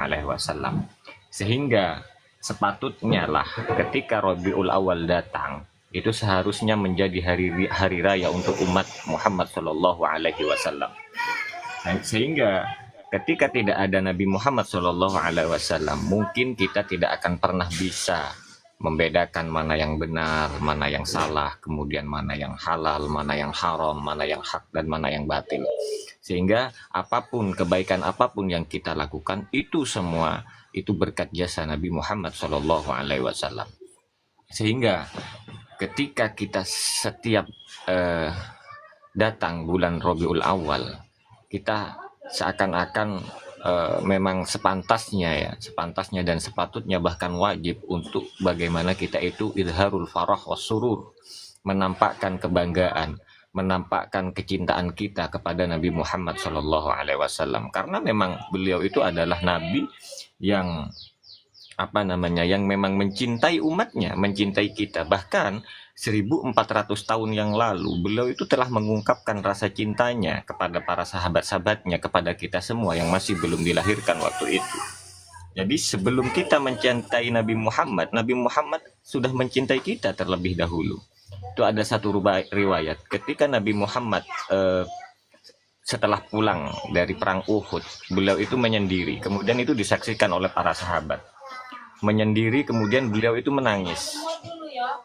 Alaihi Wasallam. Sehingga sepatutnya lah ketika Rabiul Awal datang itu seharusnya menjadi hari raya untuk umat Muhammad Shallallahu Alaihi Wasallam. Sehingga ketika tidak ada Nabi Muhammad Shallallahu Alaihi Wasallam, mungkin kita tidak akan pernah bisa membedakan mana yang benar, mana yang salah, kemudian mana yang halal, mana yang haram, mana yang hak, dan mana yang batil. Sehingga apapun, kebaikan apapun yang kita lakukan, itu semua itu berkat jasa Nabi Muhammad Shallallahu Alaihi Wasallam. Sehingga ketika kita setiap datang bulan Rabiul Awal, kita seakan-akan memang sepantasnya dan sepatutnya bahkan wajib untuk bagaimana kita itu idharul farah was surur, menampakkan kebanggaan, menampakkan kecintaan kita kepada Nabi Muhammad Shallallahu Alaihi Wasallam, karena memang beliau itu adalah Nabi yang yang memang mencintai umatnya, mencintai kita. Bahkan 1400 tahun yang lalu beliau itu telah mengungkapkan rasa cintanya kepada para sahabat-sahabatnya, kepada kita semua yang masih belum dilahirkan waktu itu. Jadi sebelum kita mencintai Nabi Muhammad sudah mencintai kita terlebih dahulu. Itu ada satu riwayat ketika Nabi Muhammad setelah pulang dari perang Uhud, beliau itu menyendiri, kemudian itu disaksikan oleh para sahabat. Menyendiri, kemudian beliau itu menangis.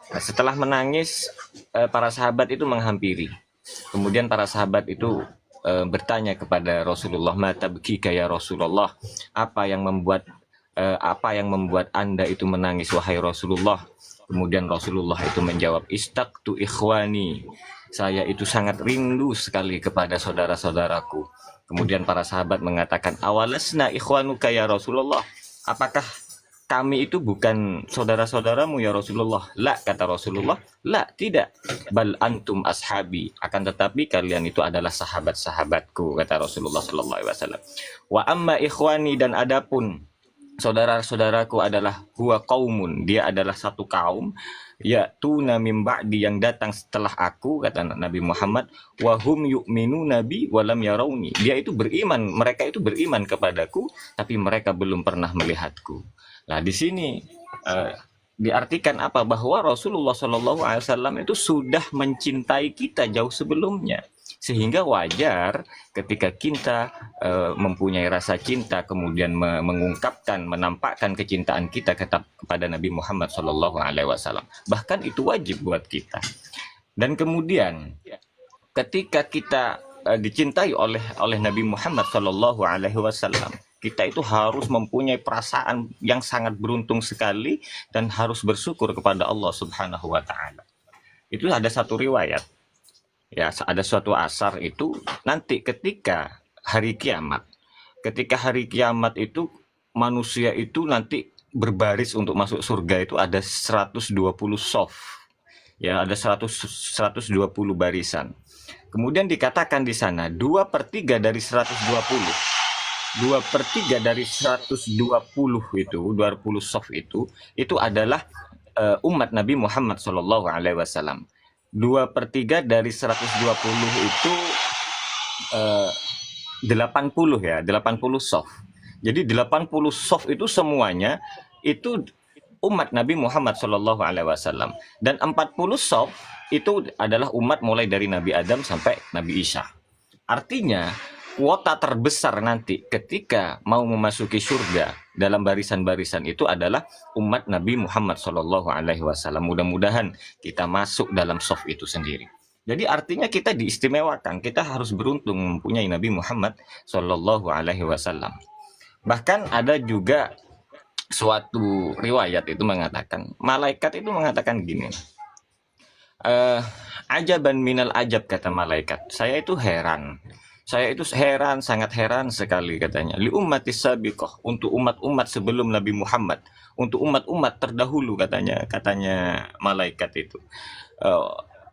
Nah, setelah menangis, para sahabat itu menghampiri. Kemudian para sahabat itu bertanya kepada Rasulullah, "Mata bikika ya Rasulullah?" Apa yang membuat Anda itu menangis wahai Rasulullah? Kemudian Rasulullah itu menjawab, "Istaqtu ikhwani." Saya itu sangat rindu sekali kepada saudara-saudaraku. Kemudian para sahabat mengatakan, "Awalasna ikhwanuka ya Rasulullah?" Apakah kami itu bukan saudara-saudaramu ya Rasulullah? La, kata Rasulullah. La, tidak. Bal antum ashabi. Akan tetapi kalian itu adalah sahabat-sahabatku, kata Rasulullah sallallahu alaihi wasallam. Wa amma ikhwani, dan adapun saudara-saudaraku adalah huwa qaumun, dia adalah satu kaum, ya'tuna min ba'di, yang datang setelah aku, kata Nabi Muhammad, wa hum yu'minu nabi walam yarawni. Mereka itu beriman kepadaku, tapi mereka belum pernah melihatku. Nah, di sini diartikan apa? Bahwa Rasulullah Shallallahu Alaihi Wasallam itu sudah mencintai kita jauh sebelumnya, sehingga wajar ketika kita mempunyai rasa cinta, kemudian mengungkapkan, menampakkan kecintaan kita kepada Nabi Muhammad Shallallahu Alaihi Wasallam. Bahkan itu wajib buat kita. Dan kemudian ketika kita dicintai oleh Nabi Muhammad Shallallahu Alaihi Wasallam, kita itu harus mempunyai perasaan yang sangat beruntung sekali dan harus bersyukur kepada Allah Subhanahu wa taala. Itu ada satu riwayat. Ya, ada suatu asar itu nanti ketika hari kiamat. Ketika hari kiamat itu manusia itu nanti berbaris untuk masuk surga itu ada 120 shaf. Ya, ada 120 barisan. Kemudian dikatakan di sana 2/3 dari 120. 2/3 dari 120 itu, 20 shaf itu adalah umat Nabi Muhammad Shallallahu Alaihi Wasallam. 2/3 dari 120 itu 80 ya, 80 shaf. Jadi 80 shaf itu semuanya itu umat Nabi Muhammad Shallallahu Alaihi Wasallam, dan 40 shaf itu adalah umat mulai dari Nabi Adam sampai Nabi Isa. Artinya kuota terbesar nanti ketika mau memasuki surga dalam barisan-barisan itu adalah umat Nabi Muhammad Shallallahu Alaihi Wasallam. Mudah-mudahan kita masuk dalam shaf itu sendiri. Jadi artinya kita diistimewakan, kita harus beruntung mempunyai Nabi Muhammad Shallallahu Alaihi Wasallam. Bahkan ada juga suatu riwayat itu mengatakan, malaikat itu mengatakan gini, ajaban minal ajab, kata malaikat, saya itu heran, sangat heran sekali, katanya, li ummatis sabiqah, untuk umat-umat sebelum Nabi Muhammad, untuk umat-umat terdahulu, katanya malaikat itu,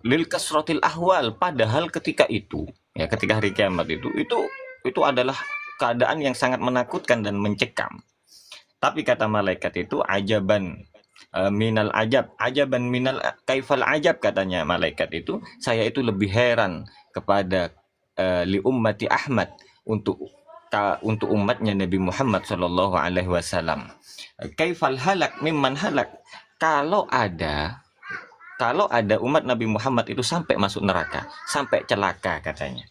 lil kasratil ahwal, padahal ketika itu, ya ketika hari kiamat itu adalah keadaan yang sangat menakutkan dan mencekam. Tapi kata malaikat itu, ajaban minal ajab, ajaban minal kaifal ajab, katanya malaikat itu, saya itu lebih heran kepada li ummati Ahmad, untuk untuk umatnya Nabi Muhammad Shallallahu Alaihi Wasallam. Kaifal halak mimman halak. Kalau ada umat Nabi Muhammad itu sampai masuk neraka, sampai celaka katanya.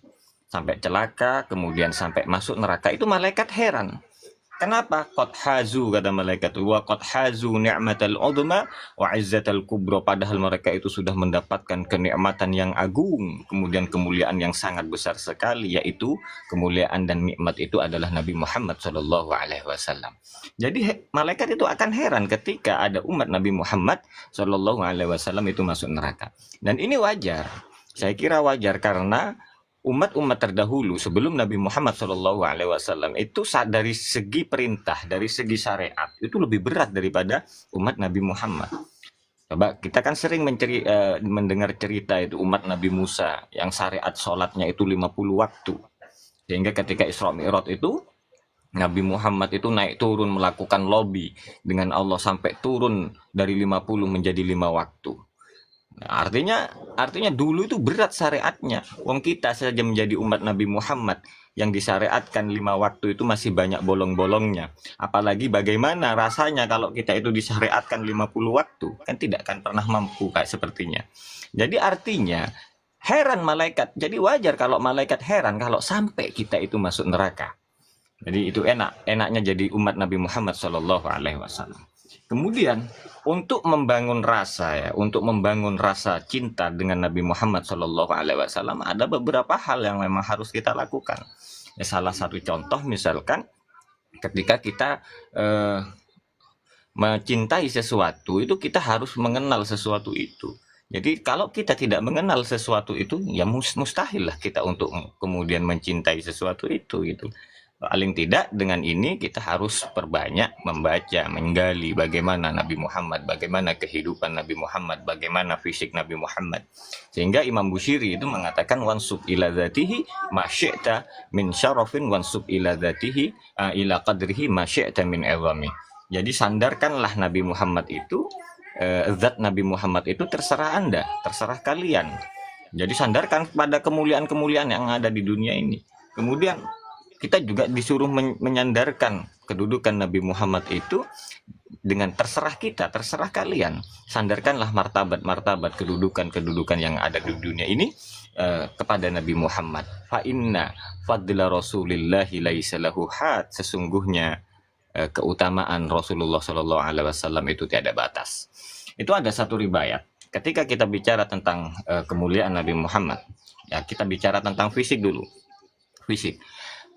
Sampai celaka, kemudian sampai masuk neraka, itu malaikat heran. Kenapa? Qad hazu, kata malaikat, wa qad hazu ni'matal uzma wa izzatal kubra. Padahal mereka itu sudah mendapatkan kenikmatan yang agung, kemudian kemuliaan yang sangat besar sekali, yaitu kemuliaan dan nikmat itu adalah Nabi Muhammad Shallallahu Alaihi Wasallam. Jadi malaikat itu akan heran ketika ada umat Nabi Muhammad Shallallahu Alaihi Wasallam itu masuk neraka. Dan ini wajar. Saya kira wajar karena umat-umat terdahulu sebelum Nabi Muhammad SAW itu dari segi perintah, dari segi syariat itu lebih berat daripada umat Nabi Muhammad. Coba kita kan sering mendengar cerita itu umat Nabi Musa yang syariat sholatnya itu 50 waktu. Sehingga ketika Isra Mi'raj itu Nabi Muhammad itu naik turun melakukan lobby dengan Allah sampai turun dari 50 menjadi 5 waktu. Nah, artinya dulu itu berat syariatnya. Wong kita saja menjadi umat Nabi Muhammad yang disyariatkan 5 waktu itu masih banyak bolong-bolongnya. Apalagi bagaimana rasanya kalau kita itu disyariatkan 50 waktu, kan tidak akan pernah mampu kayak sepertinya. Jadi artinya heran malaikat. Jadi wajar kalau malaikat heran kalau sampai kita itu masuk neraka. Jadi itu enaknya jadi umat Nabi Muhammad Shallallahu Alaihi Wasallam. Kemudian untuk membangun rasa cinta dengan Nabi Muhammad Shallallahu Alaihi Wasallam ada beberapa hal yang memang harus kita lakukan. Ya, salah satu contoh misalkan ketika kita mencintai sesuatu itu kita harus mengenal sesuatu itu. Jadi kalau kita tidak mengenal sesuatu itu ya mustahil lah kita untuk kemudian mencintai sesuatu itu gitu. Paling tidak dengan ini kita harus perbanyak membaca, menggali bagaimana Nabi Muhammad, bagaimana kehidupan Nabi Muhammad, bagaimana fisik Nabi Muhammad. Sehingga Imam Busiri itu mengatakan wansub ila dzatihi ma syi'ta min syarafin wansub ila dzatihi ila qadrihi ma syi'ta min izami. Jadi sandarkanlah Nabi Muhammad itu, zat Nabi Muhammad itu terserah Anda, terserah kalian. Jadi sandarkan pada kemuliaan-kemuliaan yang ada di dunia ini. Kemudian kita juga disuruh menyandarkan kedudukan Nabi Muhammad itu dengan terserah kita, terserah kalian. Sandarkanlah martabat-martabat kedudukan yang ada di dunia ini kepada Nabi Muhammad. Fa inna fadla Rasulillahi laisa lahu had. Sesungguhnya keutamaan Rasulullah Shallallahu Alaihi Wasallam itu tiada batas. Itu ada satu riwayat. Ketika kita bicara tentang kemuliaan Nabi Muhammad, ya kita bicara tentang fisik dulu. Fisik.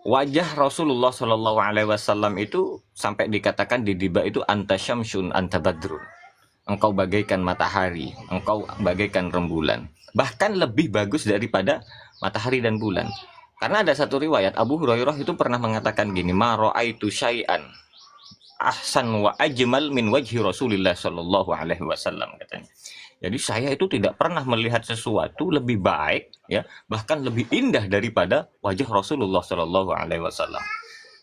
Wajah Rasulullah Shallallahu Alaihi Wasallam itu sampai dikatakan di diba itu anta syamsun anta badrun. Engkau bagaikan matahari, engkau bagaikan rembulan. Bahkan lebih bagus daripada matahari dan bulan. Karena ada satu riwayat Abu Hurairah itu pernah mengatakan gini, ma ra'aitu syai'an ahsan wa ajmal min wajhi Rasulillah Shallallahu Alaihi Wasallam katanya. Jadi saya itu tidak pernah melihat sesuatu lebih baik, ya, bahkan lebih indah daripada wajah Rasulullah Shallallahu Alaihi Wasallam.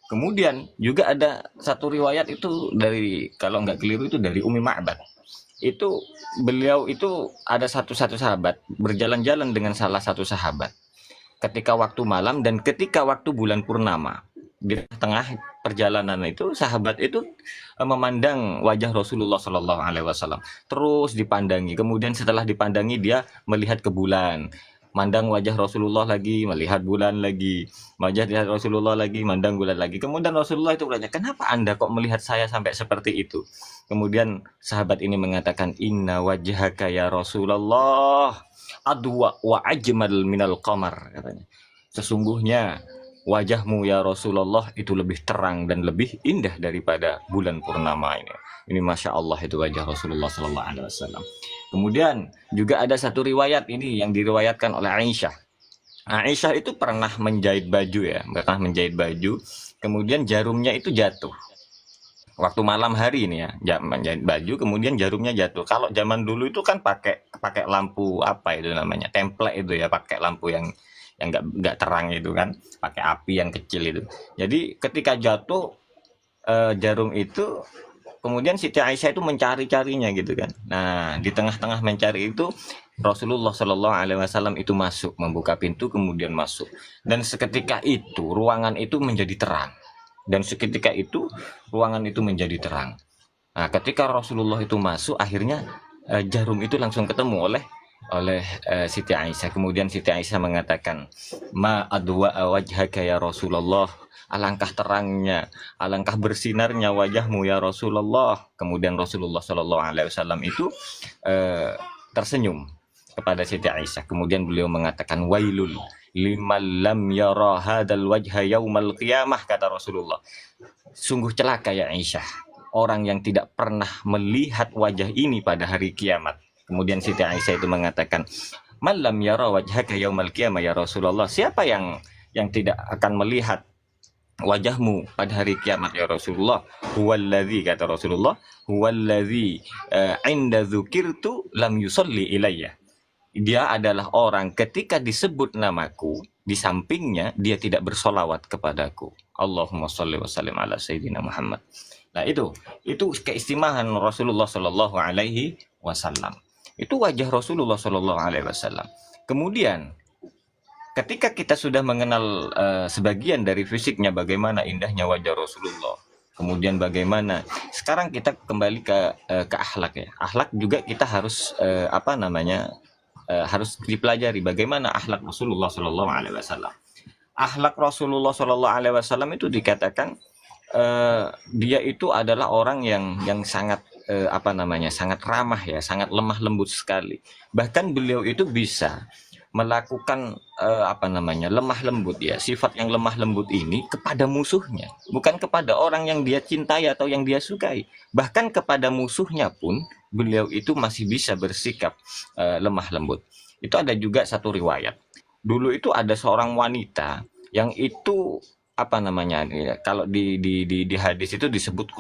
Kemudian juga ada satu riwayat itu dari, kalau nggak keliru itu dari Umi Ma'bad. Itu beliau itu ada satu sahabat berjalan-jalan dengan salah satu sahabat ketika waktu malam dan ketika waktu bulan purnama. Di tengah perjalanan itu sahabat itu memandang wajah Rasulullah Shallallahu Alaihi Wasallam, terus dipandangi. Kemudian setelah dipandangi dia melihat ke bulan, mandang wajah Rasulullah lagi, melihat bulan lagi, wajah Rasulullah lagi, mandang bulan lagi. Kemudian Rasulullah itu bertanya, kenapa Anda kok melihat saya sampai seperti itu? Kemudian sahabat ini mengatakan, inna wajhaka ya Rasulullah adwa wa ajmal minal qamar, katanya. Sesungguhnya wajahmu ya Rasulullah itu lebih terang dan lebih indah daripada bulan purnama ini. Ini masya Allah itu wajah Rasulullah Sallallahu Alaihi Wasallam. Kemudian juga ada satu riwayat ini yang diriwayatkan oleh Aisyah. Aisyah itu pernah menjahit baju ya, pernah menjahit baju. Kemudian jarumnya itu jatuh. Waktu malam hari ini ya, menjahit baju, kemudian jarumnya jatuh. Kalau zaman dulu itu kan pakai lampu apa itu namanya, template itu ya, pakai lampu yang nggak terang itu kan, pakai api yang kecil itu. Jadi ketika jatuh jarum itu, kemudian Siti Aisyah itu mencari-carinya gitu kan. Nah di tengah-tengah mencari itu Rasulullah Shallallahu Alaihi Wasallam itu masuk, membuka pintu kemudian masuk, dan seketika itu ruangan itu menjadi terang, dan seketika itu ruangan itu menjadi terang. Nah, ketika Rasulullah itu masuk, akhirnya jarum itu langsung ketemu oleh Siti Aisyah. Kemudian Siti Aisyah mengatakan, ma adwa wajhaka ya Rasulullah, alangkah terangnya, alangkah bersinarnya wajahmu ya Rasulullah. Kemudian Rasulullah Shallallahu Alaihi Wasallam itu tersenyum kepada Siti Aisyah. Kemudian beliau mengatakan, wailul liman lam yara hadzal wajha yaumal qiyamah, kata Rasulullah. Sungguh celaka ya Aisyah, orang yang tidak pernah melihat wajah ini pada hari kiamat. Kemudian Siti Aisyah itu mengatakan, malam yara wajhaka yaumal qiyamah ya Rasulullah, siapa yang tidak akan melihat wajahmu pada hari kiamat ya Rasulullah? Huwallazi, kata Rasulullah, huwallazi inda dzukirtu lam yusalli ilayya. Dia adalah orang ketika disebut namaku, di sampingnya dia tidak bersolawat kepadaku. Allahumma sholli wa sallim ala sayyidina Muhammad. Nah, itu keistimewaan Rasulullah Shallallahu Alaihi Wasallam. Itu wajah Rasulullah Shallallahu Alaihi Wasallam. Kemudian ketika kita sudah mengenal sebagian dari fisiknya, bagaimana indahnya wajah Rasulullah, kemudian bagaimana, sekarang kita kembali ke akhlak ya. Akhlak juga kita harus harus dipelajari bagaimana akhlak Rasulullah Shallallahu Alaihi Wasallam. Akhlak Rasulullah Shallallahu Alaihi Wasallam itu dikatakan dia itu adalah orang yang sangat sangat ramah ya, sangat lemah lembut sekali. Bahkan beliau itu bisa melakukan lemah lembut ya, sifat yang lemah lembut ini kepada musuhnya, bukan kepada orang yang dia cintai atau yang dia sukai. Bahkan kepada musuhnya pun beliau itu masih bisa bersikap lemah lembut. Itu ada juga satu riwayat. Dulu itu ada seorang wanita yang itu kalau di hadis itu disebut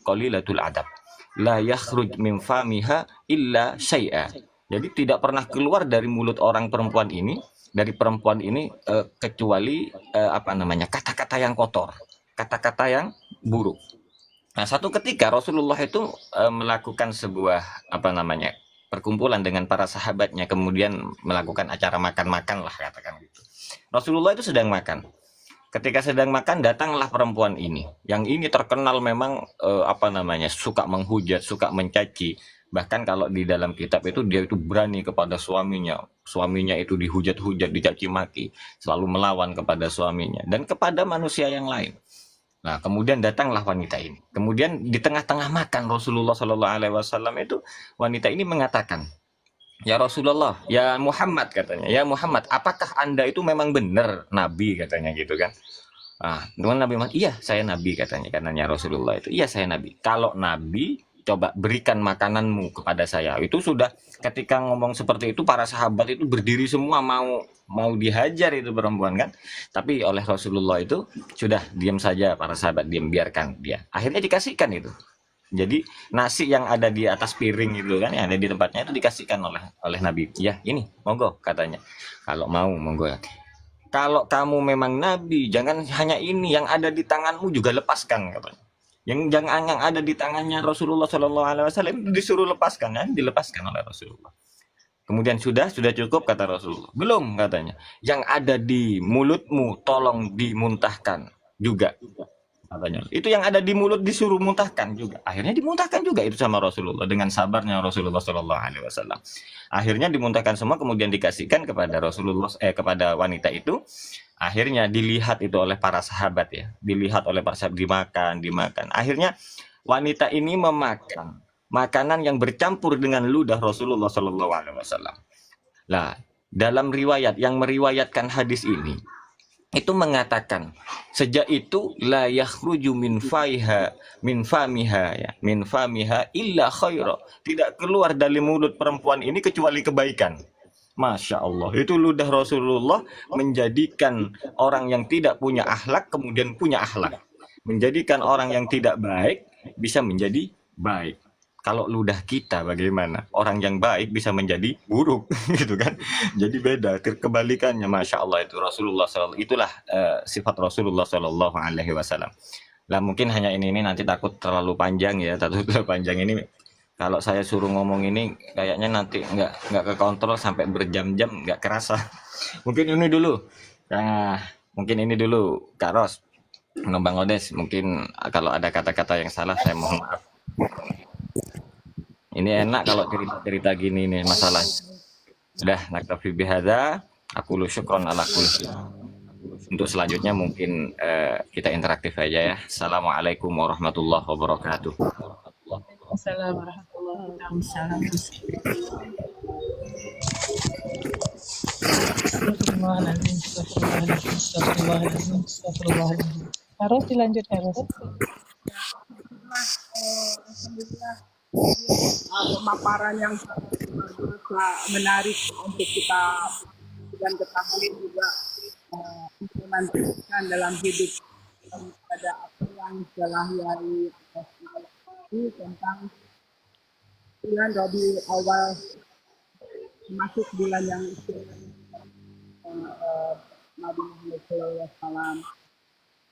qalilatul adab, la yakhruj min famiha illa syai'a. Jadi tidak pernah keluar dari mulut perempuan ini kecuali kata-kata yang kotor, kata-kata yang buruk. Nah, satu ketika Rasulullah itu melakukan sebuah perkumpulan dengan para sahabatnya, kemudian melakukan acara makan-makan lah, katakan gitu. Rasulullah itu sedang makan. Ketika sedang makan, datanglah perempuan ini. Yang ini terkenal memang suka menghujat, suka mencaci. Bahkan kalau di dalam kitab itu dia itu berani kepada suaminya. Suaminya itu dihujat-hujat, dicaci maki, selalu melawan kepada suaminya dan kepada manusia yang lain. Nah, kemudian datanglah wanita ini. Kemudian di tengah-tengah makan Rasulullah Shallallahu Alaihi Wasallam itu, wanita ini mengatakan, ya Rasulullah, ya Muhammad, katanya, ya Muhammad, apakah Anda itu memang benar Nabi, katanya gitu kan. Dengan Nabi Muhammad, iya saya Nabi, katanya Rasulullah itu, iya saya Nabi. Kalau Nabi, coba berikan makananmu kepada saya. Itu sudah, ketika ngomong seperti itu, para sahabat itu berdiri semua, mau dihajar itu perempuan kan. Tapi oleh Rasulullah itu sudah diam saja, para sahabat diam, biarkan dia. Akhirnya dikasihkan itu. Jadi nasi yang ada di atas piring itu kan, yang ada di tempatnya itu dikasihkan oleh Nabi. Ya ini, monggo, katanya. Kalau mau, monggo. Kalau kamu memang Nabi, jangan hanya ini yang ada di tanganmu juga lepaskan, katanya. Yang ada di tangannya Rasulullah Shallallahu Alaihi Wasallam disuruh lepaskan, ya, dilepaskan oleh Rasulullah. Kemudian sudah cukup, kata Rasulullah. Belum, katanya. Yang ada di mulutmu tolong dimuntahkan juga, katanya. Itu yang ada di mulut disuruh muntahkan juga. Akhirnya dimuntahkan juga itu sama Rasulullah, dengan sabarnya Rasulullah Shallallahu Alaihi Wasallam. Akhirnya dimuntahkan semua, kemudian dikasihkan kepada Rasulullah, kepada wanita itu. Akhirnya dilihat itu oleh para sahabat ya, dilihat oleh para sahabat, dimakan. Akhirnya wanita ini memakan makanan yang bercampur dengan ludah Rasulullah Shallallahu Alaihi Wasallam. Nah, dalam riwayat yang meriwayatkan hadis ini itu mengatakan, sejak itu la yakhruju min famiha illa khaira, tidak keluar dari mulut perempuan ini kecuali kebaikan. Masya Allah, itu ludah Rasulullah menjadikan orang yang tidak punya akhlak kemudian punya akhlak, menjadikan orang yang tidak baik bisa menjadi baik. Kalau ludah kita bagaimana? Orang yang baik bisa menjadi buruk, gitu kan? Jadi beda, kebalikannya. Masya Allah, itu Rasulullah SAW. Itulah sifat Rasulullah SAW Alaihi Wasallam. Lah mungkin hanya ini nanti takut terlalu panjang ya, terlalu panjang ini. Kalau saya suruh ngomong ini kayaknya nanti nggak kekontrol sampai berjam-jam nggak kerasa. Mungkin ini dulu. Nah, mungkin ini dulu Kak Ros. Bang Odes, mungkin kalau ada kata-kata yang salah saya mohon maaf. Ini enak kalau cerita-cerita gini nih masalah. Udah, naktafi bihadza. Aku lu syukron ala kulli syai'. Untuk selanjutnya mungkin kita interaktif aja ya. Assalamualaikum warahmatullahi wabarakatuh. Assalamualaikum warahmatullahi wabarakatuh. Astagfirullahaladzim, astagfirullahaladzim, astagfirullahaladzim, astagfirullahaladzim. Harus dilanjut, harus. Alhamdulillah pemaparan yang menarik untuk kita dan ketahui juga implementasikan dalam hidup pada apa yang telah Yai tentang bulan Rabiul Awal masuk bulan yang Nabi Muhammad SAW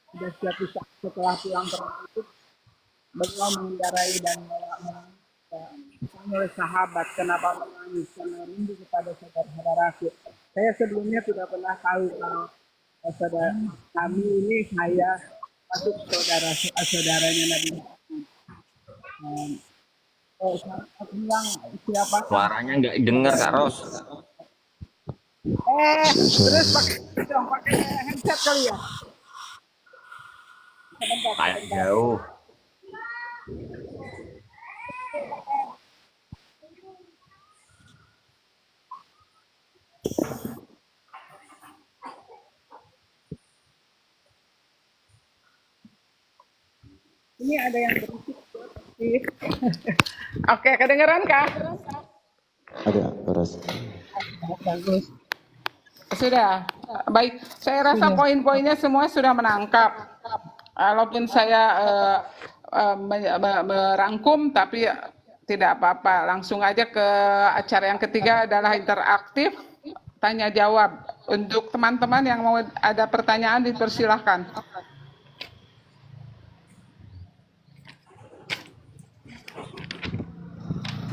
sudah suatu saat setelah pulang perang itu beliau mengendarai dan oleh sahabat kenapa menangis karena rindu kepada saudara-saudaraku. Saya sebelumnya tidak pernah tahu kalau saudara kami ini saya masuk saudaranya Nabi Muhammad. Saya bilang siapa? Suaranya nggak dengar Kak Ros. Terus pakai headset kali ya? Kayak jauh. Ini ada yang berisik. Oke, kedengeran kah? Ada, Ros. Bagus. Sudah, baik. Saya rasa poin-poinnya semua sudah menangkap. Walaupun saya merangkum, tapi tidak apa-apa. Langsung aja ke acara yang ketiga adalah interaktif, tanya jawab. Untuk teman-teman yang mau ada pertanyaan dipersilahkan.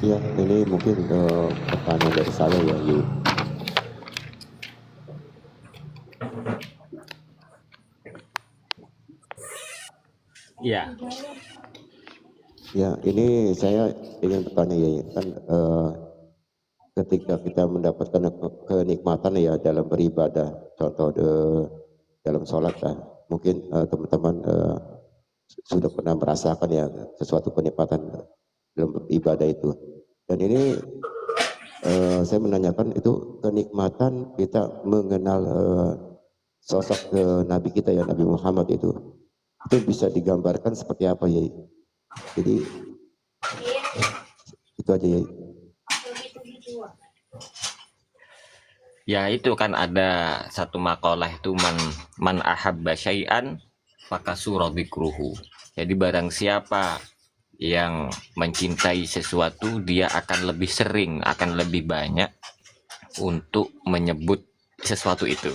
Ya, ini mungkin pertanyaan dari saya ya, Yu. Iya. Ya, ini saya ingin bertanya ya, kan ketika kita mendapatkan kenikmatan ya dalam beribadah, contoh dalam sholat lah, mungkin teman-teman sudah pernah merasakan ya sesuatu kenikmatan dalam beribadah itu. Dan ini saya menanyakan itu kenikmatan kita mengenal sosok Nabi kita ya, Nabi Muhammad itu bisa digambarkan seperti apa ya? Jadi itu aja ya. Ya itu kan ada satu makalah itu man ahabba syai'an fakasura dzikruhu. Jadi barang siapa yang mencintai sesuatu dia akan lebih sering, akan lebih banyak untuk menyebut sesuatu itu.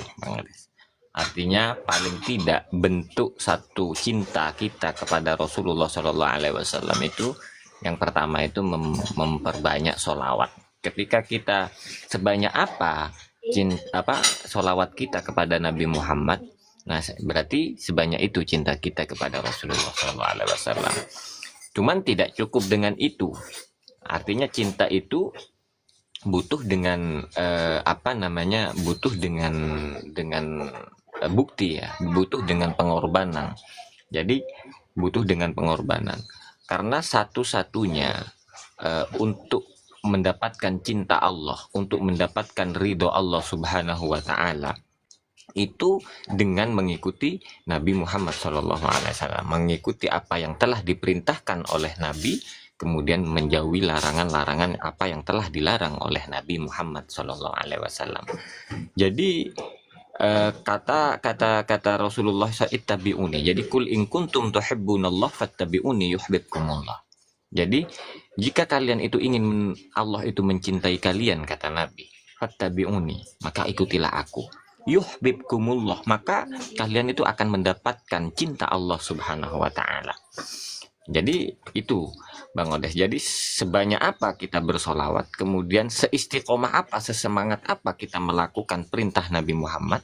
Artinya paling tidak bentuk satu cinta kita kepada Rasulullah SAW itu yang pertama itu memperbanyak sholawat. Ketika kita sebanyak apa sholawat kita kepada Nabi Muhammad, nah berarti sebanyak itu cinta kita kepada Rasulullah SAW. Cuman tidak cukup dengan itu. Artinya cinta itu butuh dengan butuh dengan bukti ya, butuh dengan pengorbanan. Jadi butuh dengan pengorbanan. Karena satu-satunya untuk mendapatkan cinta Allah, untuk mendapatkan ridho Allah Subhanahu wa taala itu dengan mengikuti Nabi Muhammad SAW, mengikuti apa yang telah diperintahkan oleh Nabi, kemudian menjauhi larangan-larangan apa yang telah dilarang oleh Nabi Muhammad SAW. Jadi kata Rasulullah ittabi'uni. Jadi kul in kuntum tuhibbunallah fattabi'uni yuhibbukumullah. Jadi jika kalian itu ingin Allah itu mencintai kalian, kata Nabi, fattabi'uni, maka ikutilah aku. Yuhibbukumullah, maka kalian itu akan mendapatkan cinta Allah Subhanahu wa taala. Jadi itu Bang Odes. Jadi sebanyak apa kita bersolawat, kemudian seistiqomah apa, sesemangat apa kita melakukan perintah Nabi Muhammad.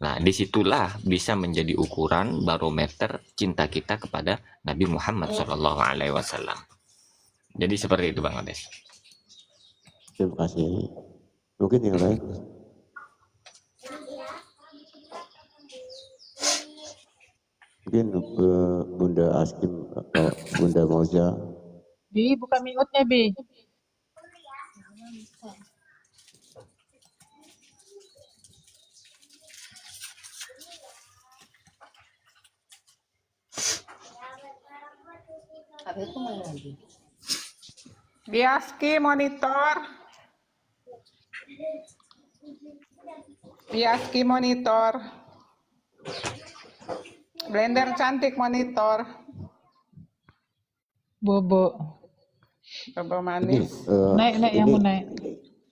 Nah, disitulah bisa menjadi ukuran barometer cinta kita kepada Nabi Muhammad Shallallahu Alaihi Wasallam. Jadi seperti itu Bang Odes. Terima kasih Yai. Mungkin yang lain. Mungkin Bunda Askim atau Bunda Moza. Bi, buka mute-nya, Bi. Biaski monitor. Biaski monitor. Blender cantik monitor. Bobo. Coba Ini manis. Naik, yang mau naik.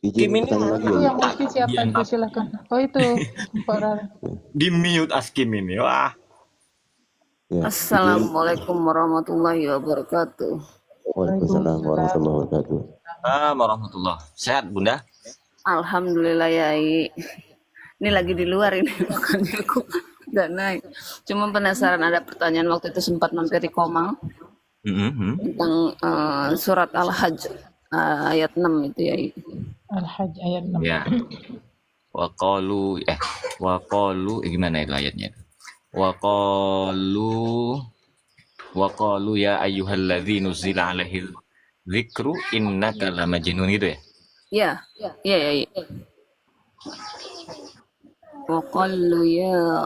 izin Kim ini bertanya lagi Itu ya. yang mesti siapa itu, silakan. Oh itu, Pak Rara. Di mute Askim ini, wah. Ya, izin. Assalamualaikum warahmatullahi wabarakatuh. Waalaikumsalam warahmatullahi wabarakatuh. Warahmatullah. Sehat Bunda? Alhamdulillah Yai. Ini lagi di luar ini makanya aku nggak naik. Cuma penasaran, ada pertanyaan waktu itu sempat mampir di Komang tentang surat Al-Hajj ayat 6 itu Yai. Al-Hajj ayat 6. Ya. Waqalu gimana itu ayatnya? Waqalu ya ayyuhalladzi nuzila alaihi dzikru innaka lamajnun itu ya. Ya, ya Yai. Wa qalu ya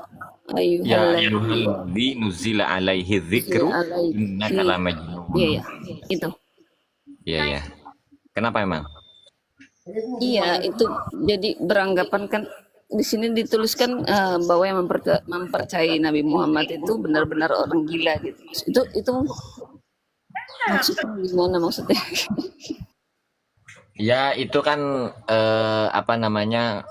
Ya ayyuhalladzina ayyuhalladzi nuzila alaihi dzikru innaka lamajnun. Iya, itu. Ya. Kenapa emang? Iya, itu jadi beranggapan kan di sini dituliskan bahwa yang mempercayai Nabi Muhammad itu benar-benar orang gila gitu. Itu maksudnya gimana maksudnya? Ya itu kan apa namanya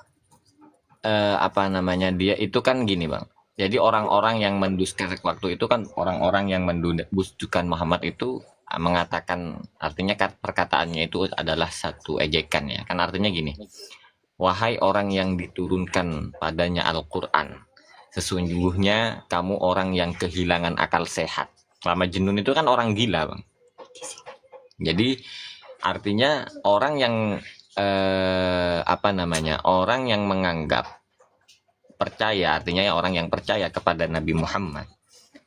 dia itu kan gini Bang. Jadi orang-orang yang mendustakan waktu itu kan orang-orang yang mendustakan Muhammad itu mengatakan, artinya perkataannya itu adalah satu ejekan ya. Kan artinya gini. Wahai orang yang diturunkan padanya Al-Qur'an, sesungguhnya kamu orang yang kehilangan akal sehat. Lamajnun itu kan orang gila Bang. Jadi artinya orang yang orang yang menganggap percaya, artinya ya orang yang percaya kepada Nabi Muhammad,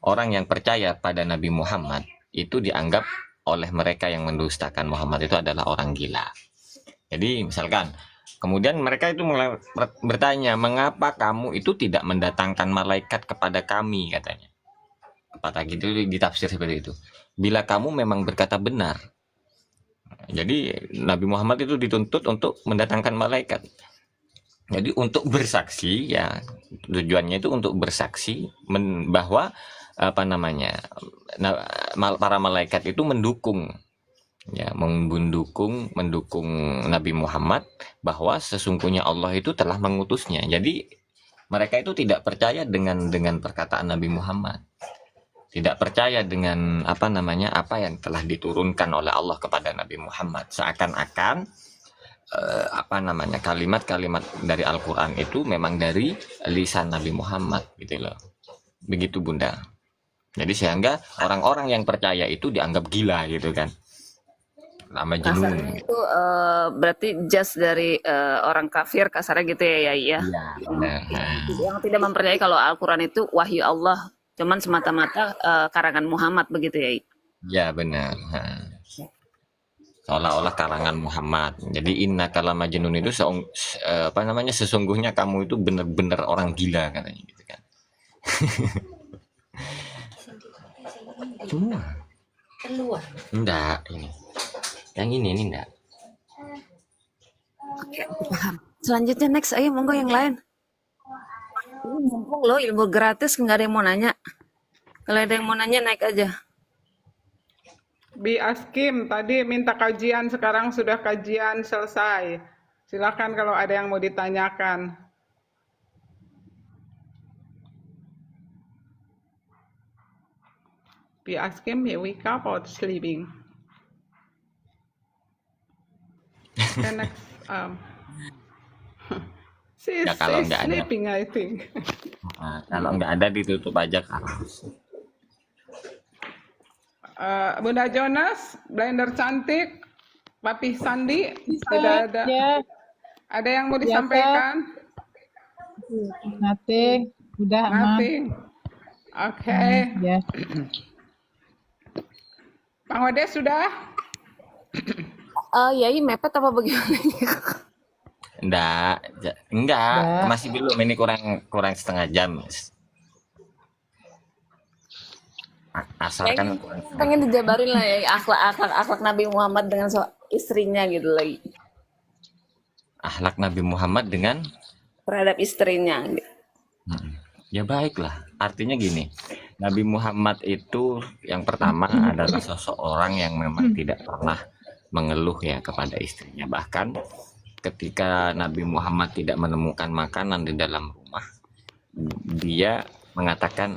orang yang percaya pada Nabi Muhammad itu dianggap oleh mereka yang mendustakan Muhammad itu adalah orang gila. Jadi misalkan kemudian mereka itu mulai bertanya, mengapa kamu itu tidak mendatangkan malaikat kepada kami, katanya. Kata gitu ditafsir seperti itu. Bila kamu memang berkata benar. Jadi Nabi Muhammad itu dituntut untuk mendatangkan malaikat. Jadi untuk bersaksi ya, tujuannya itu untuk bersaksi bahwa para malaikat itu mendukung Nabi Muhammad bahwa sesungguhnya Allah itu telah mengutusnya. Jadi mereka itu tidak percaya dengan perkataan Nabi Muhammad. Tidak percaya dengan apa yang telah diturunkan oleh Allah kepada Nabi Muhammad. Seakan-akan kalimat-kalimat dari Al-Qur'an itu memang dari lisan Nabi Muhammad gitu loh. Begitu Bunda. Jadi sehingga orang-orang yang percaya itu dianggap gila gitu kan. Kasarnya itu berarti jas dari orang kafir, kasarnya gitu ya Yai ya. Yang tidak mempercayai kalau Al-Quran itu wahyu Allah, cuman semata-mata karangan Muhammad begitu ya. Ya benar. Seolah-olah karangan Muhammad. Jadi innaka lamajnun itu sesungguhnya kamu itu benar-benar orang gila katanya gitu kan. Keluar. Enggak, ini. Yang ini enggak. Oke, paham. Selanjutnya next, ayo monggo yang lain. Ini mumpung loh ilmu gratis, nggak ada yang mau nanya. Kalau ada yang mau nanya naik aja. Bi Askim tadi minta kajian, sekarang sudah kajian selesai. Silakan kalau ada yang mau ditanyakan. Bi Askim, you wake up or sleeping? The next, she's Ya kalau nggak ada, sleeping, I think. kalau nggak ada ditutup aja Carlos. Bunda Jonas, Blender cantik, Papi Sandi, tidak ada. Ya, Ada yang mau biasa. disampaikan? Nothing. Udah, Mama. Nothing. Oke. Ya. Bang Ode sudah? Yai mepet apa bagaimana? Enggak, Enggak. masih belum, ini kurang setengah jam. Asalkan kurang setengah. Pengen dijabarin lah ya akhlak Nabi Muhammad dengan istrinya gitu lagi. Akhlak Nabi Muhammad dengan Terhadap istrinya. ya baiklah. Artinya gini, Nabi Muhammad itu yang pertama adalah sosok orang yang memang tidak pernah mengeluh ya kepada istrinya. Bahkan ketika Nabi Muhammad tidak menemukan makanan di dalam rumah, dia mengatakan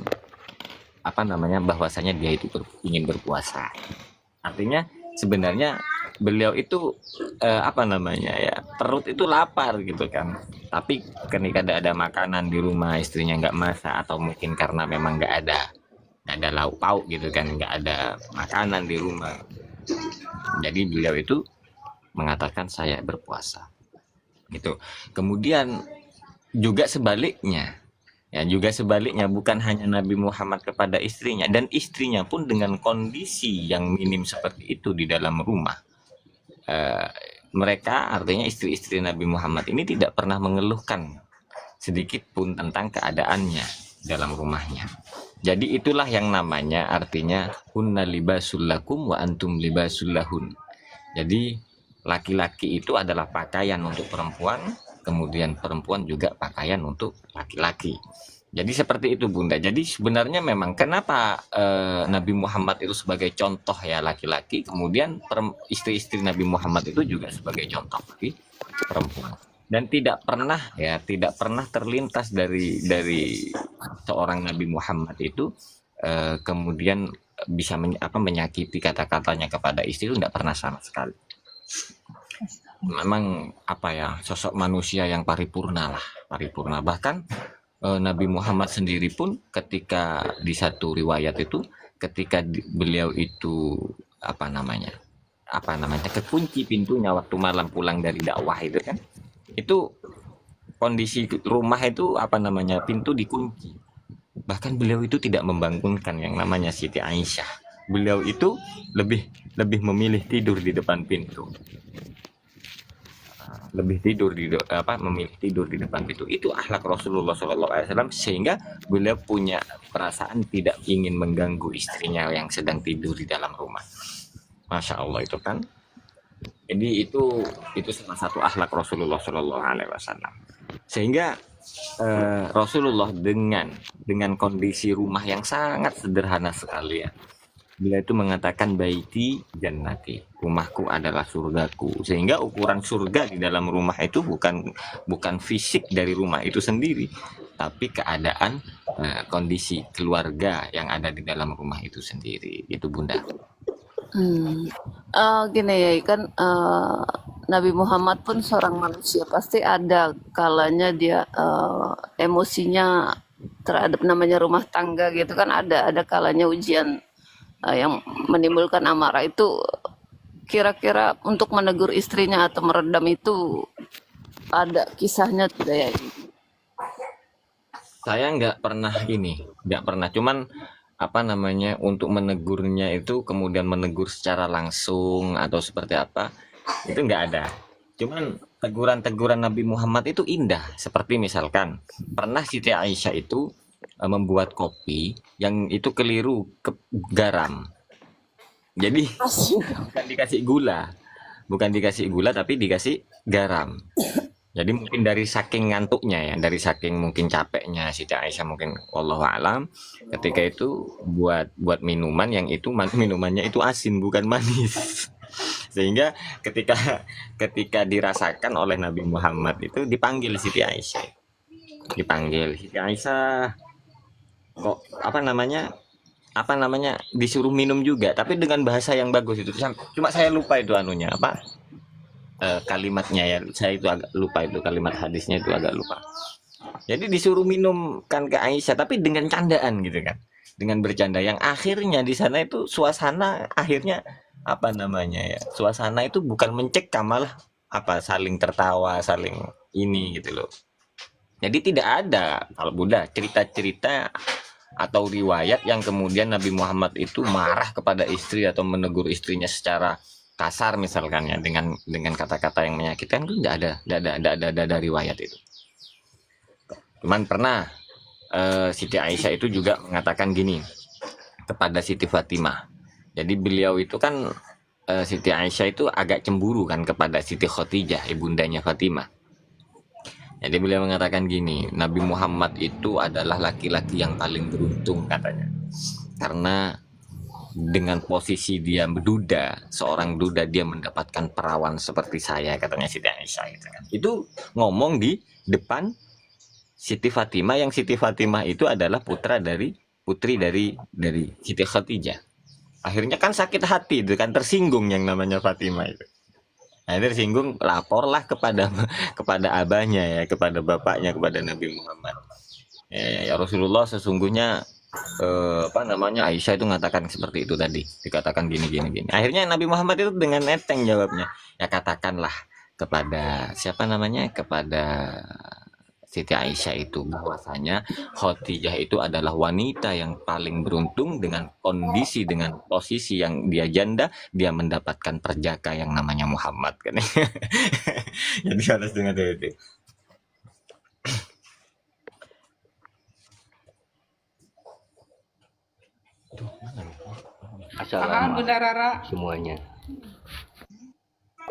bahwasanya dia itu ingin berpuasa. Artinya sebenarnya beliau itu perut itu lapar gitu kan, tapi ketika ada makanan di rumah, istrinya nggak masak, atau mungkin karena memang nggak ada lauk pauk gitu kan, nggak ada makanan di rumah, jadi beliau itu mengatakan saya berpuasa gitu. Kemudian juga sebaliknya, bukan hanya Nabi Muhammad kepada istrinya, dan istrinya pun dengan kondisi yang minim seperti itu di dalam rumah. Mereka, artinya istri-istri Nabi Muhammad ini, tidak pernah mengeluhkan sedikit pun tentang keadaannya dalam rumahnya. Jadi itulah yang namanya artinya hunna libasul lakum wa antum libasul lahun. Jadi laki-laki itu adalah pakaian untuk perempuan, kemudian perempuan juga pakaian untuk laki-laki. Jadi seperti itu Bunda. Jadi sebenarnya memang kenapa Nabi Muhammad itu sebagai contoh ya laki-laki, kemudian istri-istri Nabi Muhammad itu juga sebagai contoh bagi perempuan. Dan tidak pernah terlintas dari seorang Nabi Muhammad itu kemudian bisa menyakiti kata-katanya kepada istri, itu tidak pernah sama sekali. Memang sosok manusia yang paripurna. Bahkan Nabi Muhammad sendiri pun ketika di satu riwayat itu, ketika beliau itu kekunci pintunya waktu malam pulang dari dakwah itu kan, itu kondisi rumah itu pintu dikunci. Bahkan beliau itu tidak membangunkan yang namanya Siti Aisyah. Beliau itu lebih memilih tidur di depan pintu. Memilih tidur di depan pintu. Itu akhlak Rasulullah SAW, sehingga beliau punya perasaan tidak ingin mengganggu istrinya yang sedang tidur di dalam rumah. Masya Allah itu kan. Jadi itu salah satu akhlak Rasulullah SAW. Sehingga Rasulullah dengan kondisi rumah yang sangat sederhana sekali ya, beliau itu mengatakan baiti jannati, rumahku adalah surgaku. Sehingga ukuran surga di dalam rumah itu bukan fisik dari rumah itu sendiri, tapi keadaan kondisi keluarga yang ada di dalam rumah itu sendiri. Itu Bunda. Gini ya kan, Nabi Muhammad pun seorang manusia, pasti ada kalanya dia emosinya terhadap namanya rumah tangga gitu kan, ada kalanya ujian yang menimbulkan amarah. Itu kira-kira untuk menegur istrinya atau meredam itu ada kisahnya tidak ya? Saya nggak pernah, cuman untuk menegurnya itu kemudian menegur secara langsung atau seperti apa, itu nggak ada. Cuman teguran-teguran Nabi Muhammad itu indah. Seperti misalkan pernah Siti Aisyah itu membuat kopi yang itu keliru garam. Jadi bukan dikasih gula tapi dikasih garam. Jadi mungkin dari saking ngantuknya ya, dari saking mungkin capeknya Siti Aisyah mungkin, wallahu alam, ketika itu buat minuman yang itu minumannya itu asin bukan manis. Sehingga ketika dirasakan oleh Nabi Muhammad itu dipanggil Siti Aisyah. Siti Aisyah kok disuruh minum juga, tapi dengan bahasa yang bagus itu. Cuma saya lupa itu kalimatnya ya, saya itu agak lupa, itu kalimat hadisnya itu agak lupa. Jadi disuruh minum kan ke Aisyah, tapi dengan candaan gitu kan, dengan bercanda, yang akhirnya di sana itu suasana akhirnya apa namanya ya, suasana itu bukan mencekam, malah apa, saling tertawa, saling ini gitu loh. Jadi tidak ada kalau Bunda cerita-cerita atau riwayat yang kemudian Nabi Muhammad itu marah kepada istri atau menegur istrinya secara kasar misalkan ya, dengan kata-kata yang menyakitkan, itu tidak ada riwayat itu. Cuman pernah Siti Aisyah itu juga mengatakan gini kepada Siti Fatimah. Jadi beliau itu kan Siti Aisyah itu agak cemburu kan kepada Siti Khadijah, ibundanya Fatimah. Jadi beliau mengatakan gini, Nabi Muhammad itu adalah laki-laki yang paling beruntung katanya, karena dengan posisi dia duda, seorang duda, dia mendapatkan perawan seperti saya, katanya Siti Aisyah gitu kan. Itu ngomong di depan Siti Fatimah, yang Siti Fatimah itu adalah putri dari Siti Khadijah. Akhirnya kan sakit hati itu kan, tersinggung yang namanya Fatimah itu. Nah, ini tersinggung, laporlah kepada abahnya ya, kepada bapaknya, kepada Nabi Muhammad. Ya Rasulullah, sesungguhnya apa namanya, Aisyah itu mengatakan seperti itu tadi, dikatakan gini. Akhirnya Nabi Muhammad itu dengan enteng jawabnya, ya katakanlah kepada siapa namanya, kepada Siti Aisyah itu bahwasanya Khadijah itu adalah wanita yang paling beruntung, dengan kondisi, dengan posisi yang dia janda, dia mendapatkan perjaka yang namanya Muhammad kan. Jadi harus dengar itu. Paham Bunda Rara? Semuanya.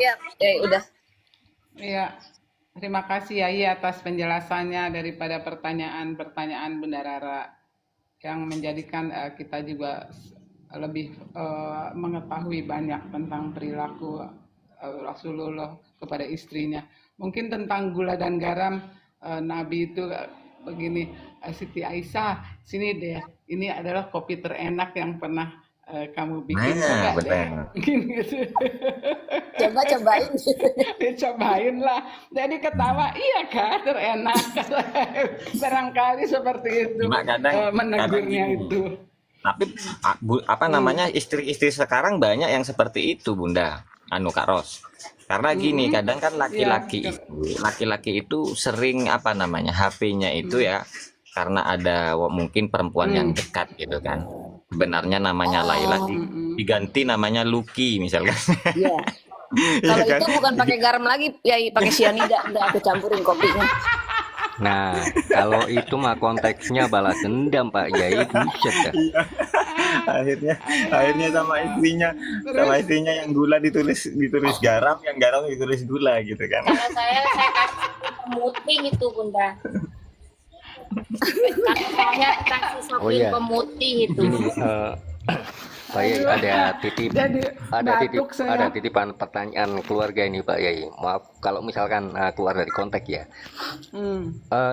Ya, udah. Iya. Terima kasih Yai atas penjelasannya daripada pertanyaan-pertanyaan Bunda Rara, yang menjadikan kita juga lebih mengetahui banyak tentang perilaku Rasulullah kepada istrinya. Mungkin tentang gula dan garam, Nabi itu begini, Siti Aisyah, sini deh, ini adalah kopi terenak yang pernah kamu bikin, Nah, benar. Mungkin gitu. Cobain. Dicobain lah. Jadi ketawa, iya kan, terenak. Barangkali seperti itu. Cuma kadang menegurnya gini. itu. Tapi apa namanya, istri-istri sekarang banyak yang seperti itu Bunda, Kak Ros. Karena gini, kadang kan laki-laki itu sering apa namanya, HP-nya itu ya, karena ada mungkin perempuan yang dekat gitu kan. Sebenarnya namanya Laila, diganti namanya Lucky misalkan. Iya. Kalau itu bukan pakai garam lagi, ya pakai cyanida, udah aku campurin kopinya. Nah, kalau itu mah konteksnya balas dendam Pak Yai, buset dah. akhirnya sama istrinya yang gula ditulis garam, yang garam ditulis gula gitu kan. Kalau saya kasih pemutih itu Bunda. Saya kasih samping pemutih itu. Gini, Pak Yai, ada titipan pertanyaan keluarga ini Pak Yai. Maaf kalau misalkan keluar dari konteks ya.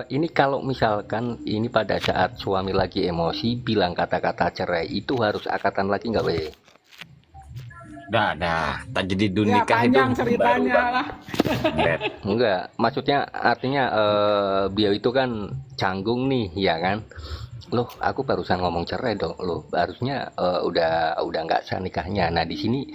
Ini kalau misalkan ini pada saat suami lagi emosi bilang kata-kata cerai, itu harus akatan lagi nggak Pak Yai? Dah. Tak jadi dunia nikah itu Panjang ceritanya lah. Enggak, maksudnya artinya beliau itu kan canggung nih, ya kan? Loh, aku barusan ngomong cerai dong. Loh, harusnya udah nggak sah nikahnya. Nah, di sini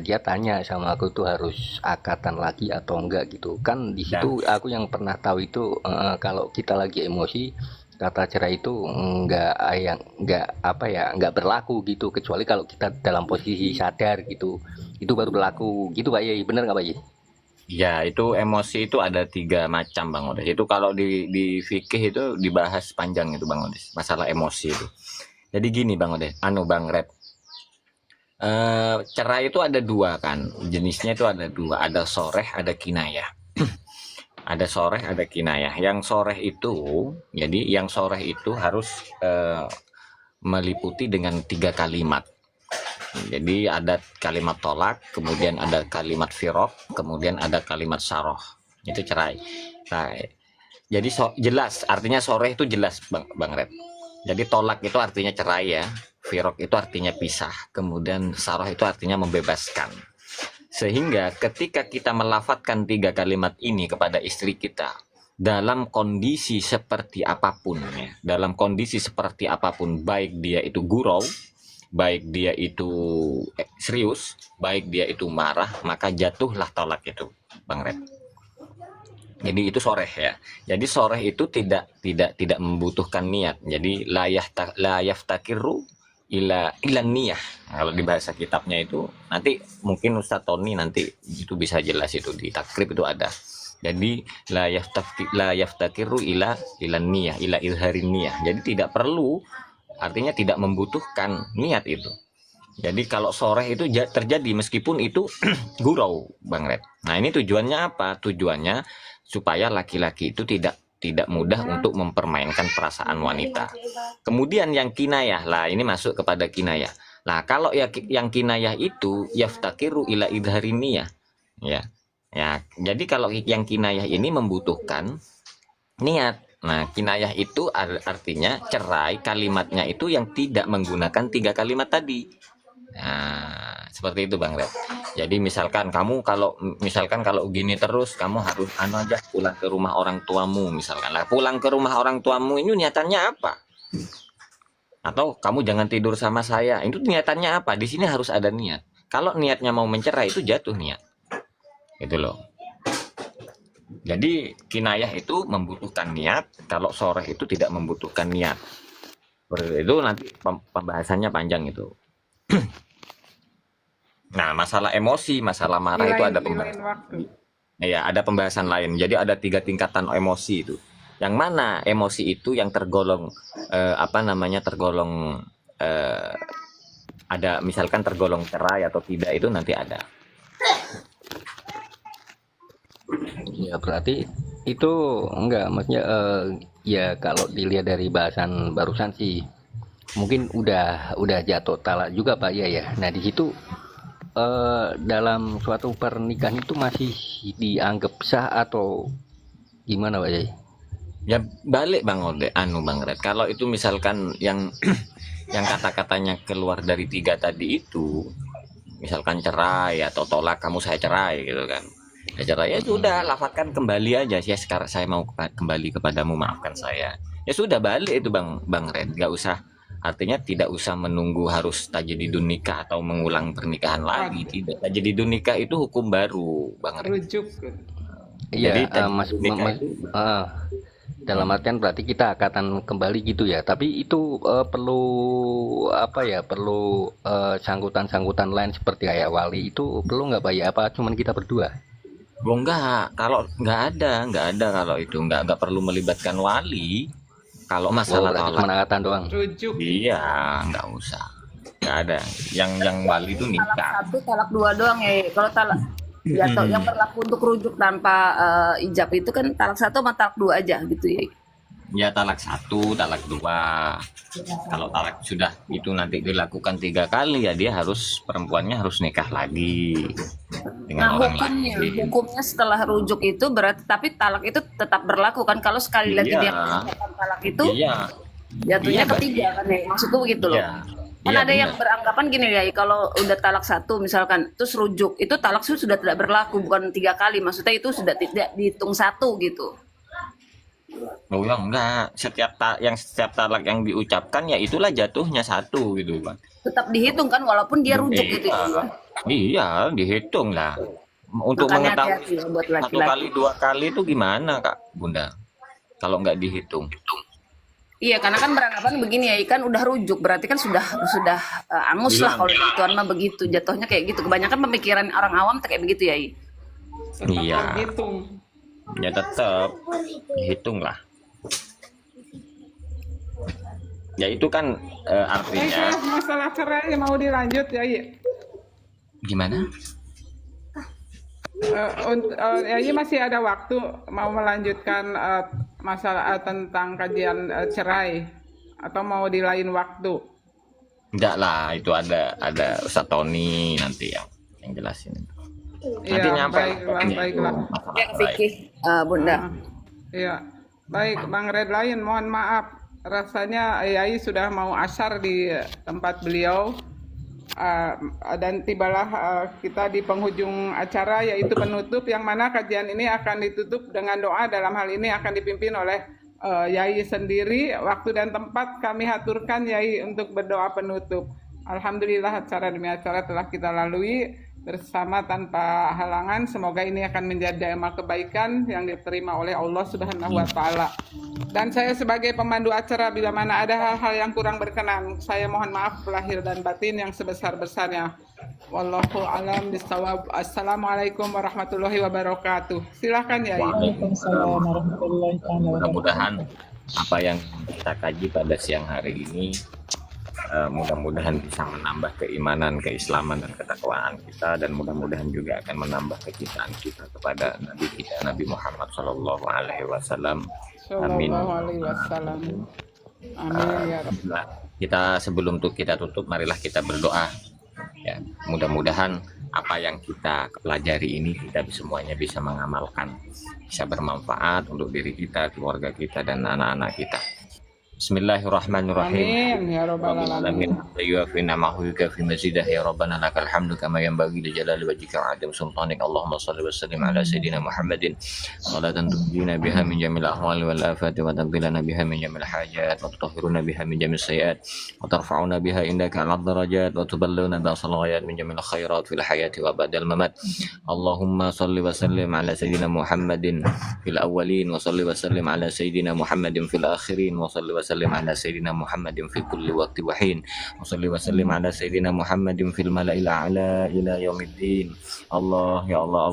dia tanya sama aku tuh harus akatan lagi atau enggak gitu. Kan di situ aku yang pernah tahu itu kalau kita lagi emosi, kata cerai itu nggak berlaku gitu, kecuali kalau kita dalam posisi sadar gitu, itu baru berlaku gitu Pak Yai. Bener nggak Pak Yai? Ya, itu emosi itu ada 3 macam Bang Odes. Itu kalau di fikih itu dibahas panjang itu Bang Odes, masalah emosi itu. Jadi gini Bang Odes, Bang Red. Cerai itu ada 2 kan, jenisnya itu ada 2, ada soreh, ada kinayah. Ada soreh, ada kinayah. Yang soreh itu, jadi yang soreh itu harus meliputi dengan 3 kalimat. Jadi ada kalimat tolak, kemudian ada kalimat firok, kemudian ada kalimat saroh. Itu cerai. Nah, jadi jelas, artinya soreh itu jelas Bang Red. Jadi tolak itu artinya cerai ya, firok itu artinya pisah, kemudian saroh itu artinya membebaskan. Sehingga ketika kita melafadzkan 3 kalimat ini kepada istri kita dalam kondisi seperti apapun ya, dalam kondisi seperti apapun, baik dia itu gurau, baik dia itu serius, baik dia itu marah, maka jatuhlah talak itu, Bang Red. Jadi itu soreh ya. Jadi soreh itu tidak membutuhkan niat. Jadi la yaftakiru ila niyah. Kalau di bahasa kitabnya itu nanti mungkin Ustaz Tony nanti itu bisa jelas, itu di takrib itu ada. Jadi la yaftakiru ila niyah, ila izharin niyah. Jadi tidak perlu, artinya tidak membutuhkan niat itu. Jadi kalau soreh itu terjadi meskipun itu gurau, Bang Red. Nah ini tujuannya apa? Tujuannya supaya laki-laki itu tidak mudah untuk mempermainkan perasaan wanita. Kemudian yang kinayah, lah ini masuk kepada kinayah. Nah kalau yang kinayah itu yaftakiru ila idharin niyah, ya. Jadi kalau yang kinayah ini membutuhkan niat. Nah kinayah itu artinya cerai kalimatnya itu yang tidak menggunakan 3 kalimat tadi. Nah, seperti itu Bang Red. Jadi misalkan kalau gini terus, kamu harus aja pulang ke rumah orang tuamu misalkan. Lah pulang ke rumah orang tuamu ini niatannya apa? Atau kamu jangan tidur sama saya. Itu niatannya apa? Di sini harus ada niat. Kalau niatnya mau mencerai itu jatuh niat. Gitu loh. Jadi kinayah itu membutuhkan niat, kalau soreh itu tidak membutuhkan niat. Itu nanti pembahasannya panjang itu. Nah, masalah emosi, masalah marah itu ada pembahasan. Ya, ada pembahasan lain. Jadi ada 3 tingkatan emosi itu. Yang mana emosi itu yang tergolong ada misalkan tergolong cerai atau tidak, itu nanti ada. Ya berarti itu enggak, maksudnya ya kalau dilihat dari bahasan barusan sih mungkin udah jatuh talak juga Pak ya. Nah di situ dalam suatu pernikahan itu masih dianggap sah atau gimana Pak ya? Ya balik Bang Red. Kalau itu misalkan yang yang kata-katanya keluar dari 3 tadi itu, misalkan cerai atau tolak, kamu saya cerai gitu kan. Ya cerai, ya sudah, lafazkan kembali aja. Ya sekarang saya mau kembali kepadamu, maafkan saya. Ya sudah, balik itu Bang Red. Nggak usah, artinya tidak usah menunggu harus tajididun nikah atau mengulang pernikahan lagi. Tidak, tajididun nikah itu hukum baru Bang Red. Rujuk. Jadi dalam artian berarti kita akan kembali gitu ya. Tapi itu perlu perlu sangkutan lain seperti kayak wali itu perlu nggak Pak ya? Apa cuman kita berdua? Oh enggak, kalau nggak ada kalau itu nggak perlu melibatkan wali. Kalau masalah tolak menangatan doang. Rujuk. Iya, nggak usah, nggak ada. Yang wali itu nikah. Talak 1, talak 2 doang ya. Kalau talak atau yang berlaku untuk rujuk tanpa ijab itu kan talak 1 sama talak 2 aja gitu ya. Ya talak 1, talak 2. Kalau talak sudah itu nanti dilakukan 3 kali, ya dia perempuannya harus nikah lagi dengan orang lain. Hukumnya setelah rujuk itu berarti, tapi talak itu tetap berlaku kan kalau sekali lagi dia melakukan talak itu, jatuhnya ketiga kan ya, maksudku begitu loh. Kan ada yang beranggapan gini ya, kalau udah talak 1 misalkan terus rujuk itu talak sudah tidak berlaku, bukan 3 kali, maksudnya itu sudah tidak dihitung 1 gitu. Oh ya enggak, setiap talak yang diucapkan ya itulah jatuhnya 1 gitu Bang. Tetap dihitung kan walaupun dia rujuk gitu ya. Iya, dihitung lah. Untuk Makanya mengetahui hati-hati ya buat 1 kali 2 kali itu gimana Kak Bunda? Kalau nggak dihitung. Iya, karena kan beranggapan begini ya, kan udah rujuk berarti kan sudah angus lah kalau Tuhan mah begitu, jatuhnya kayak gitu. Kebanyakan pemikiran orang awam kayak begitu ya. Iya. Hitung. Ya tetap dihitung lah. Ya itu kan artinya. Masalah cerai mau dilanjut ya. Gimana? Ya masih ada waktu mau melanjutkan masalah tentang kajian cerai atau mau di lain waktu? Enggak lah, itu ada Ustaz Tony nanti yang jelasin. Nanti Ya, nyampe baiklah. Yang fikih Bunda. Iya, baik Bang Red Lain, mohon maaf rasanya Yai sudah mau asyar di tempat beliau. dan tibalah kita di penghujung acara yaitu penutup, yang mana kajian ini akan ditutup dengan doa. Dalam hal ini akan dipimpin oleh Yai sendiri. Waktu dan tempat kami haturkan Yai untuk berdoa penutup. Alhamdulillah acara demi acara telah kita lalui bersama tanpa halangan. Semoga ini akan menjadi amal kebaikan yang diterima oleh Allah Subhanahu wa taala. Dan saya sebagai pemandu acara, bila mana ada hal-hal yang kurang berkenan, saya mohon maaf lahir dan batin yang sebesar-besarnya. Wallahu alam bisawab. Assalamualaikum warahmatullahi wabarakatuh. Silakan ya. Waalaikumsalam warahmatullahi wabarakatuh. Mudah-mudahan apa yang kita kaji pada siang hari ini mudah-mudahan bisa menambah keimanan, keislaman dan ketakwaan kita, dan mudah-mudahan juga akan menambah kecintaan kita kepada Nabi kita, Nabi Muhammad Shallallahu Alaihi Wasallam. Amin. Amin ya Rabb. Kita sebelum kita tutup, marilah kita berdoa. Ya, mudah-mudahan apa yang kita pelajari ini kita semuanya bisa mengamalkan, bisa bermanfaat untuk diri kita, keluarga kita, dan anak-anak kita. Bismillahirrahmanirrahim. Amin ya rabbal alamin. Yuafi na'mahu yukafi mazidah ya rabbana lakal hamdu kama yanbaghi li jalali wajhika wa 'azimi sultanik. Allahumma shalli wa sallim ala sayidina Muhammadin salatan tunjina biha min jamil ahwali wal afati wa taqbilana biha min jamil hajat wa tutahhiruna biha min jamil sayiat wa tarfa'una biha indaka 'ala darajat wa tuballighuna biha salawat min jamil khairat fil hayati wa ba'dal mamat. Allahumma shalli wa sallim ala sayidina Muhammadin fil awwalin wa shalli wa sallim ala sayidina Muhammadin fil akhirin wa shalli wa sallim ala sayyidina Muhammadin fi kulli waqti wa hin wa salli wa sallim ala sayyidina Muhammadin fil mala'il a'la ila yaumiddin. Allah ya Allah,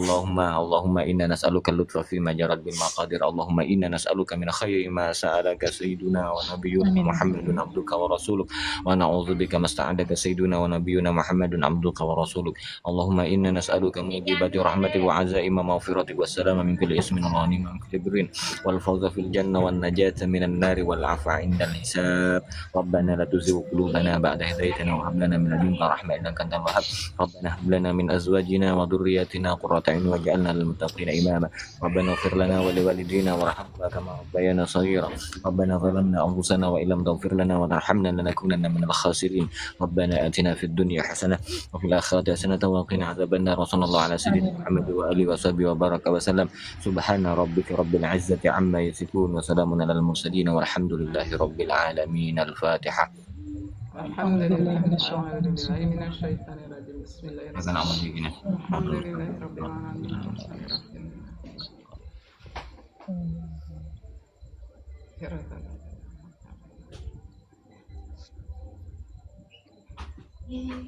Allahumma inna nas'aluka lutfa fi ma jarat bil maqadir. Allahumma inna nas'aluka min khayri ma sa'alaka sayyiduna wa nabiyyuna Muhammadun abduka wa rasuluk, wa na'udzubika masta'adaka sayyiduna wa nabiyyuna Muhammadun abduka wa rasuluk. Allahumma inna nas'aluka mujibati rahmatik wa azaima maghfiratik wa salama min kulli ismin wa ghanima min kulli birrin wal fawza fil janna wan najata minan nari wal 'afwa عند الحساب. ربنا لا تزغ قلوبنا بعد إذ هديتنا وهب لنا من لدنك رحمة إنك أنت الوهاب. ربنا هب لنا من أزواجنا وذرياتنا قرة أعين واجعلنا للمتقين إماما. ربنا اغفر لنا ولوالدينا وارحمنا كما ربيانا صغيرا. ربنا ظلمنا أنفسنا وإن لم تغفر لنا وترحمنا لنكونن من الخاسرين. ربنا آتنا في الدنيا حسنة وفي الآخرة حسنة وقنا عذاب النار. وصلى الله على سيدنا محمد وآله وصحبه وبارك وسلم. سبحان ربك رب العزة عما يصفون وسلام على المرسلين والحمد لله رب العالمين. الفاتحة. Alhamdulillah minasyaitonir rajim. Bismillahirrahmanirrahim. Alhamdulillahi rabbil alamin.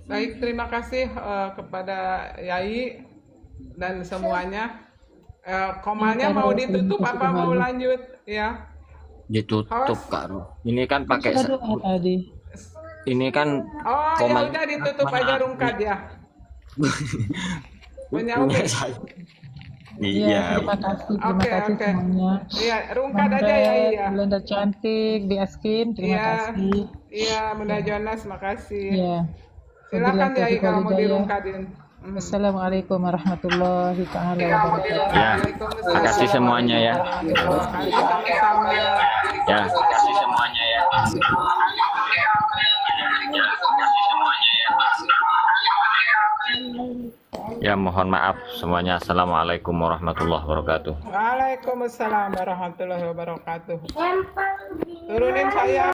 Baik, terima kasih kepada Yai dan semuanya. Komalnya mau ditutup apa mau lanjut ya? Ditutup Kak Roh. Ini kan pakai ini kan ya udah ditutup aja rungkad ya. Punya Umi. Iya, terima kasih semuanya. Iya, rungkad aja ya. Iya. Belanda cantik, Biaskin, terima kasih. Iya, Bunda Jonas, makasih. Iya. Silakan ya kalau mau dirungkadin. Assalamualaikum warahmatullahi taala wabarakatuh. Ya, terima kasih semuanya ya. Sama-sama. Ya, terima kasih semuanya ya. Ya, mohon maaf semuanya. Assalamualaikum warahmatullahi wabarakatuh. Waalaikumsalam warahmatullahi wabarakatuh. Turunin saya.